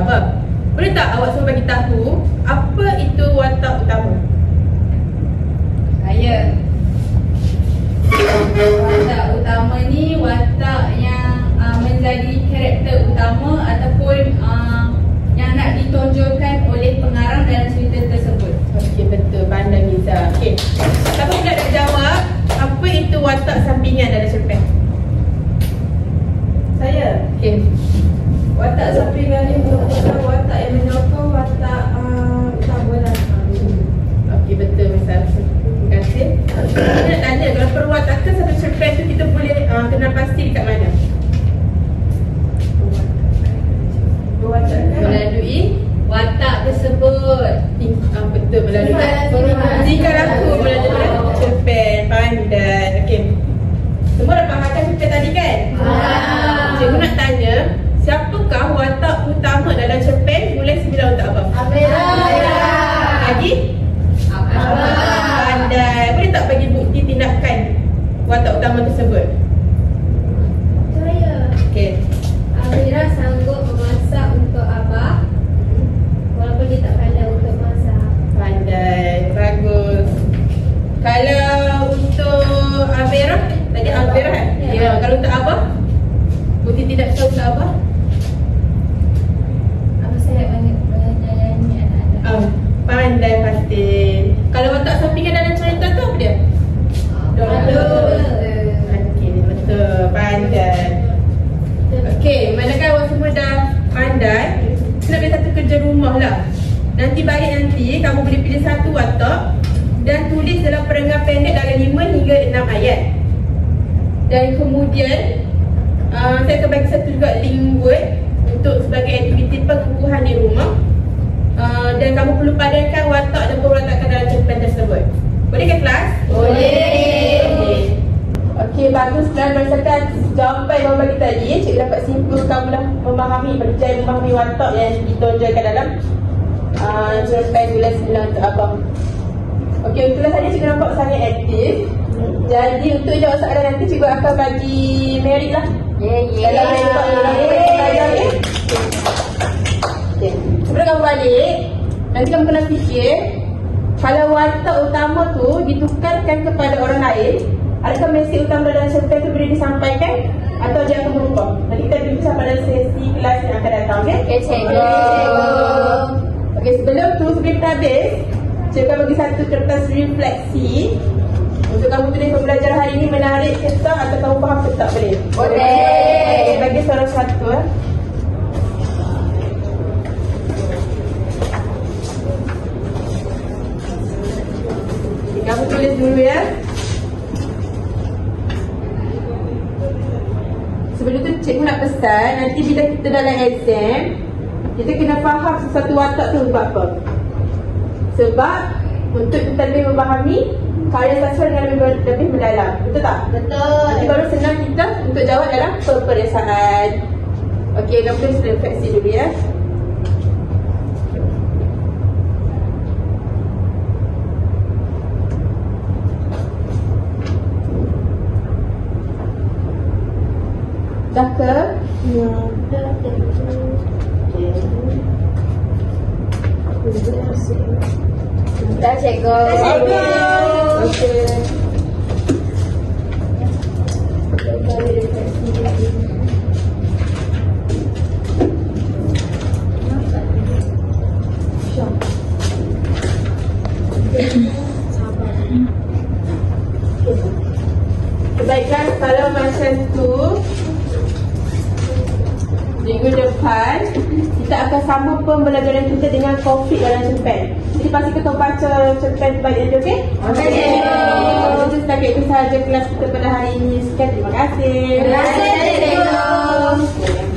abang. Boleh tak awak semua bagi tahu apa itu watak utama? Saya. Watak utama ni watak yang menjadi karakter utama ataupun yang nak ditonjolkan oleh pengarang dalam cerita tersebut. Okey, betul. Pandai Miza. Okey. Siapa pula nak jawab apa itu watak sampingan dalam cerpen? Saya. Okey. Watak sampingan ni merupakan watak yang menyokong watak utama lah. Okey, betul Miza. Terima kasih. Saya nak tanya, kalau perwatakan satu cerpen tu kita boleh kenal pasti dekat mana? Melalui Watak tersebut. betul, melalui tingkah laku melalui cerpen. Pandai. Okey. Semua dah fahamkan cerpen tadi kan? Cikgu nak tanya, siapakah watak utama dalam cerpen Bulan 9 Untuk Abang? Lagi? Pandai. Boleh tak bagi bukti tindakan watak utama tersebut? Saya. Okey. Amira sanggup memasak untuk Abah walaupun dia tak pandai untuk masak. Pandai. Bagus. Kalau untuk Amira, tadi Amira kan? Ya. Kalau untuk Abah, bukti tindakan untuk Abah? Abah saya banyak menyayangi anak-anak. Pandai pasti. Kalau watak sampingan dalam cerita tu apa dia? Okey, betul. Pandai. Okey, manakala awak semua dah pandai, saya nak bagi satu kerja rumah lah. Nanti balik nanti, kamu boleh pilih satu watak dan tulis dalam perenggan pendek dalam 5 hingga 6 ayat. Dan kemudian saya akan bagi satu juga link Word untuk sebagai aktiviti pengukuhan di rumah. Dan kamu perlu padankan watak dan perwatakan dalam cerpen tersebut. Boleh ke kelas? Boleh. Okey, bagus dan berdasarkan jawapan yang bagi tadi, cikgu dapat simpul kamu dah berjaya memahami watak yang ditonjolkan dalam cerpen Bulan 9 Untuk Abang. Okey, untuk kelas tadi cikgu nampak sangat aktif. Jadi untuk jawab soalan nanti cikgu akan bagi merit lah. Dalam rekod belajar ni. Okey. Sebelum kamu balik, nanti kamu kena fikir, kalau watak utama tu ditukarkan kepada orang lain, adakah mesej utama dalam cerpen tu boleh disampaikan atau dia akan berubah? Nanti kita bincang pada sesi kelas yang akan datang, okey? Okey, cikgu. Okey, sebelum kita habis, cikgu akan bagi satu kertas refleksi untuk kamu tulis pembelajaran hari ini menarik ke tak atau kamu faham ke tak, boleh? Boleh. Bagi salah satu. Kamu tulis dulu ya. Sebelum tu cikgu nak pesan, nanti bila kita dalam exam, kita kena faham sesuatu watak tu sebab apa. Sebab untuk kita lebih memahami karya sastra dengan lebih mendalam. Betul tak? Betul. Nanti baru senang kita untuk jawab dalam peperiksaan. Okey, kamu tulis refleksi dulu ya. Dah ke? Dah, cikgu. Okey. Kebaikan kalau macam tu, minggu depan kita akan sambung pembelajaran kita dengan konflik dalam cerpen. Jadi pasti kita baca cerpen balik nanti, okey? Okey. Jadi setakat itu sahaja kelas kita pada hari ini. Sekian, terima kasih. Terima kasih, cikgu.